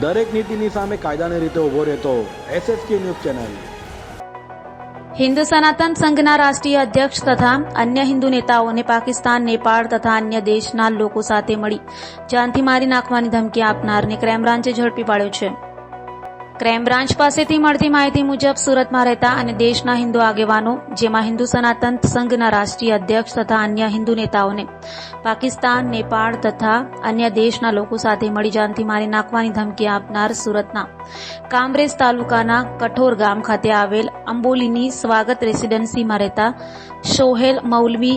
દરેક નીતિની સામે કાયદાની રીતે ઊભો રહેતો SSK ન્યૂઝ ચેનલ। हिंदू सनातन संघना राष्ट्रीय अध्यक्ष तथा अन्य हिंदू नेताओं ने पाकिस्तान, नेपाळ तथा अन्य देशना लोको साथे मळी जानथी मारी नाखवानी धमकी आपनारने क्राइम ब्रांचे झड़पी पाड्यो छे। क्राइम ब्रांच पासेथी मळती माहिती मुजब सूरतमां रहेता अने देशना हिंदू आगेवानो जेमां हिंदू सनातन संघना राष्ट्रीय अध्यक्ष तथा अन्य हिंदू नेताओने पाकिस्तान, नेपाळ तथा अन्य देशना लोको साथे मळी जानथी मारी नाखवानी धमकी आपनार सूरतना कामरेज तालुकाना कठोर गाम खाते आवेल अंबोलीनी स्वागत रेसिडेन्सीमां રહેતા શોહેલ મૌલવી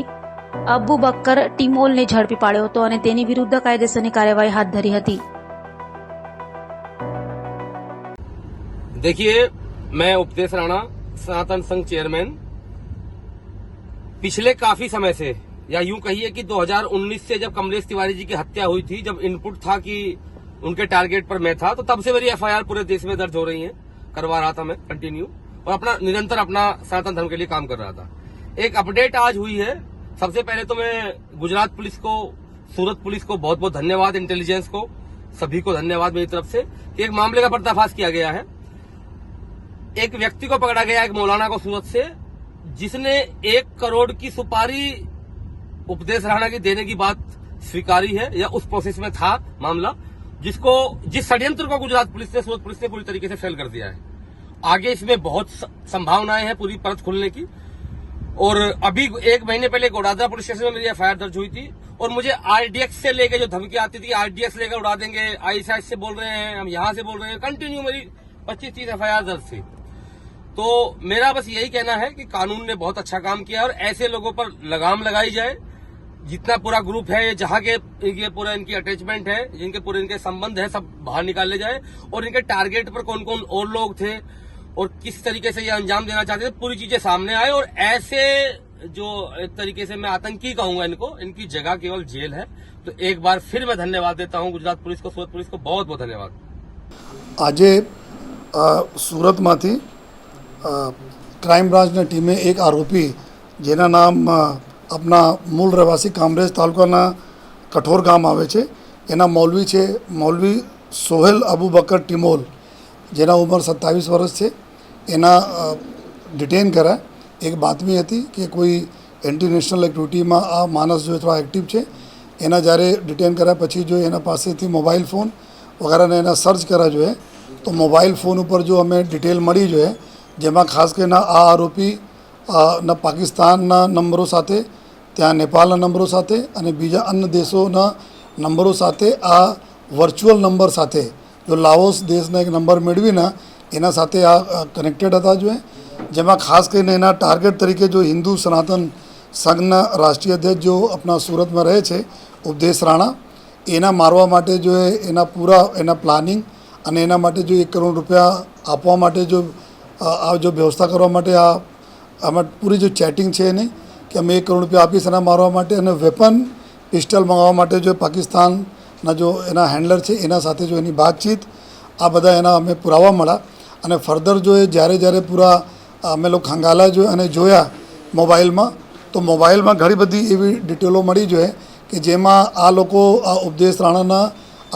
અબુ બક્કર ટીમોલને ઝડપી પાડ્યો હતો અને તેની વિરુદ્ધ કાયદેસરની કાર્યવાહી હાથ ધરી હતી। देखिए, मैं उपदेश राणा, सनातन संघ चेयरमैन, पिछले काफी समय से या यूं कहिए कि 2019 से जब कमलेश तिवारी जी की हत्या हुई थी, जब इनपुट था कि उनके टारगेट पर मैं था, तो तब से मेरी FIR पूरे देश में दर्ज हो रही है, करवा रहा था मैं कंटिन्यू और अपना निरंतर अपना सनातन धर्म के लिए काम कर रहा था। एक अपडेट आज हुई है। सबसे पहले तो मैं गुजरात पुलिस को, सूरत पुलिस को बहुत बहुत धन्यवाद, इंटेलिजेंस को, सभी को धन्यवाद मेरी तरफ से कि एक मामले का पर्दाफाश किया गया है। एक व्यक्ति को पकड़ा गया, एक मौलाना को सूरत से, जिसने 1 करोड़ की सुपारी उपदेश राणा की देने की बात स्वीकारी है या उस प्रोसेस में था मामला, जिस षड्यंत्र को गुजरात पुलिस ने, सूरत पुलिस ने पूरी तरीके से फेल कर दिया है। आगे इसमें बहुत संभावनाएं हैं पूरी परत खुलने की। और अभी 1 महीने पहले गोडादरा पुलिस स्टेशन में मेरी FIR दर्ज हुई थी और मुझे RDX से लेके जो धमकी आती थी, RDX लेकर उड़ा देंगे, ISIS से बोल रहे हैं, हम यहां से बोल रहे हैं, कंटिन्यू मेरी 25-30 FIR दर्ज थी। तो मेरा बस यही कहना है कि कानून ने बहुत अच्छा काम किया और ऐसे लोगों पर लगाम लगाई जाए। जितना पूरा ग्रुप है, जहां के ये पूरा इनकी अटैचमेंट है, जिनके पूरे इनके संबंध है, सब बाहर निकाले जाए और इनके टारगेट पर कौन कौन और लोग थे और किस तरीके से ये अंजाम देना चाहते थे, पूरी चीजें सामने आए। और ऐसे जो एक तरीके से मैं आतंकी कहूंगा इनको, इनकी जगह केवल जेल है। तो एक बार फिर मैं धन्यवाद देता हूं गुजरात पुलिस को, सूरत पुलिस को बहुत बहुत धन्यवाद। આજે સુરતમાંથી ક્રાઇમ બ્રાન્ચની ટીમે એક આરોપી જેના નામ આપણા મૂળ રહેવાસી કામરેજ તાલુકાના કઠોર ગામ આવે છે, એના મૌલવી છે મૌલવી સોહેલ અબુ બકર ટીમોલ, જેના ઉંમર 27 વર્ષ છે। એના ડિટેન કર્યા। એક બાતમી હતી કે કોઈ એન્ટી નેશનલ એક્ટિવિટીમાં આ માણસ જો થોડા એક્ટિવ છે, એના જ્યારે ડિટેન કર્યા પછી જો એના પાસેથી મોબાઈલ ફોન વગેરેને એના સર્ચ કર્યા જોઈએ તો મોબાઈલ ફોન ઉપર જો અમે ડિટેલ મળી જોઈએ, જેમાં ખાસ કરીને આ આરોપી ના પાકિસ્તાનના નંબરો સાથે, ત્યાં નેપાળના નંબરો સાથે અને બીજા અન્ય દેશોના નંબરો સાથે આ વર્ચ્યુઅલ નંબર સાથે જો લાઓસ દેશના એક નંબર મેળવીને એના સાથે આ કનેક્ટેડ હતા જોઈએ, જેમાં ખાસ કરીને એના ટાર્ગેટ તરીકે જો હિન્દુ સનાતન સંઘના રાષ્ટ્રીય અધ્યક્ષ જો આપણા સુરતમાં રહે છે ઉપદેશ રાણા, એના મારવા માટે જો એના પૂરા એના પ્લાનિંગ અને એના માટે જો 1 કરોડ રૂપિયા આપવા માટે જો આ જો વ્યવસ્થા કરવા માટે આમાં પૂરી જો ચેટિંગ છે એની કે અમે 1 કરોડ રૂપિયા આપીશ એના મારવા માટે અને વેપન પિસ્ટલ મંગાવવા માટે જો પાકિસ્તાનના જો એના હેન્ડલર છે એના સાથે જો એની બાતચીત, આ બધા એના અમે પુરાવા મળ્યા। અને ફર્ધર જો એ જ્યારે પૂરા અમે લોકો ખંગાલા જો અને જોયા મોબાઈલમાં, તો મોબાઈલમાં ઘણી બધી એવી ડિટેલો મળી જોઈએ કે જેમાં આ લોકો આ ઉપદેશ રાણાના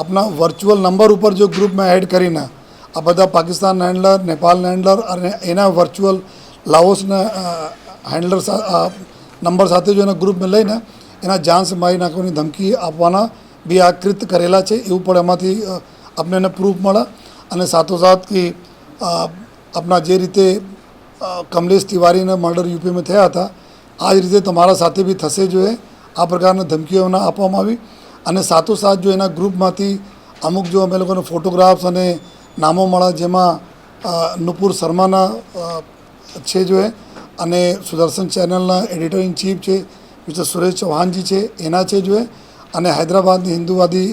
આપણા વર્ચ્યુઅલ નંબર ઉપર જો ગ્રુપમાં એડ કરીને આ બધા પાકિસ્તાનના હેન્ડલર, નેપાળના હેન્ડલર અને એના વર્ચ્યુઅલ લાઓસના હેન્ડલર નંબર સાથે જો એના ગ્રુપમાં લઈને એના જાન से મારી નાખવાની ધમકી આપવાના બી આ કૃત્ય કરેલા છે એવું પણ એમાંથી આપણે એને પ્રૂફ મળ્યા। અને સાથોસાથ કે આપણા જે રીતે કમલેશ તિવારીના મર્ડર યુપીમાં થયા હતા, આ જ રીતે તમારા સાથે બી થશે જોઈએ, આ પ્રકારની ધમકીઓ એમને આપવામાં આવી। અને સાથોસાથ જો એના ગ્રુપમાંથી અમુક જો અમે લોકોને ફોટોગ્રાફ્સ અને નામો મળ્યા, જેમાં નુપુર શર્માના છે જોઈએ અને સુદર્શન ચેનલના એડિટર ઇન ચીફ છે મિસ્ટર સુરેશ ચૌહાણજી છે એના છે જોઈએ અને હૈદરાબાદની હિન્દુવાદી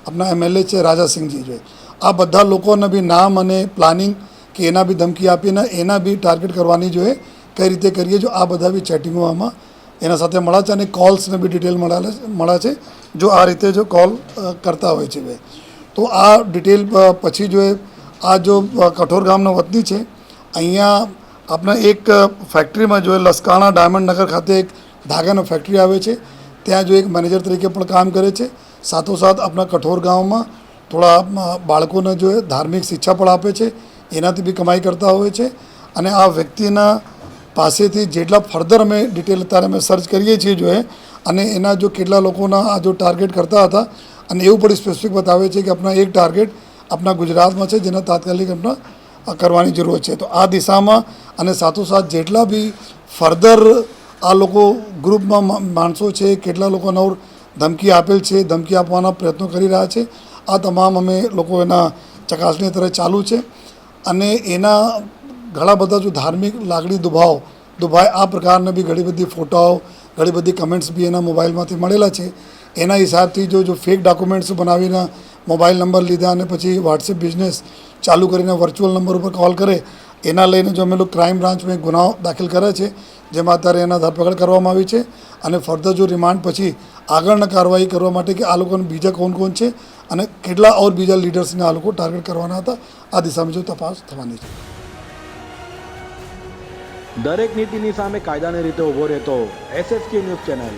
આપણા MLA છે રાજા સિંહજી જોઈએ। આ બધા લોકોને બી નામ અને પ્લાનિંગ કે એના બી ધમકી આપીને એના બી ટાર્ગેટ કરવાની જોઈએ, કઈ રીતે કરીએ જો આ બધા બી ચેટિંગો આમાં એના સાથે મળ્યા છે અને કોલ્સને બી ડિટેલ મળ્યા છે જો આ રીતે જો કોલ કરતા હોય છે। તો આ ડિટેલ પછી જો આ જો કઠોર ગામનો વતની છે, અહીંયા આપણા એક ફેક્ટરીમાં જો લસકાણા ડાયમંડ નગર ખાતે એક ધાગાનો ફેક્ટરી આવે છે, ત્યાં જો એક મેનેજર તરીકે પણ કામ કરે છે। સાથોસાથ આપણા કઠોર ગામમાં થોડા બાળકોને જો ધાર્મિક શિક્ષા પણ આપે છે, એનાથી બી કમાઈ કરતા હોય છે. અને આ વ્યક્તિના પાસેથી જેટલા ફર્ધર અમે ડિટેલ અત્યારે અમે સર્ચ કરીએ છીએ જો અને એના જો કેટલા લોકોના આ જો ટાર્ગેટ કરતા હતા અને એવું પણ સ્પેસિફિક બતાવે છે કે આપણા એક ટાર્ગેટ આપણા ગુજરાતમાં છે જેના તાત્કાલિક આપણા કરવાની જરૂર છે. તો આ દિશામાં અને સાથોસાથ જેટલા બી ફર્ધર આ લોકો ગ્રુપમાં માણસો છે, કેટલા લોકોને ધમકી આપેલ છે, ધમકી આપવાના પ્રયત્નો કરી રહ્યા છે, આ તમામ અમે લોકો એના ચકાસણી તરફ ચાલુ છે. અને એના ઘણા બધા જો ધાર્મિક લાગણી દુભાય આ પ્રકારના બી ઘણી બધી ફોટાઓ, ઘણી બધી કમેન્ટ્સ બી એના મોબાઈલમાંથી મળેલા છે. એના હિસાબથી જો ફેક ડોક્યુમેન્ટ્સ બનાવીને મોબાઈલ નંબર લીધા અને પછી વોટ્સએપ બિઝનેસ ચાલુ કરીને વર્ચ્યુઅલ નંબર ઉપર કોલ કરે, એના લઈને જો અમે લોકો ક્રાઇમ બ્રાન્ચમાં ગુનાઓ દાખલ કરે છે, જેમાં અત્યારે એના ધરપકડ કરવામાં આવી છે. અને ફર્ધર જો રિમાન્ડ પછી આગળના કાર્યવાહી કરવા માટે કે આ લોકોને બીજા કોણ છે અને કેટલા ઓર બીજા લીડર્સને આ લોકો ટાર્ગેટ કરવાના હતા, આ દિશામાં જો તપાસ થવાની છે. દરેક નીતિની સામે કાયદાની રીતે ઊભો રહેતો SSK ન્યૂઝ ચેનલ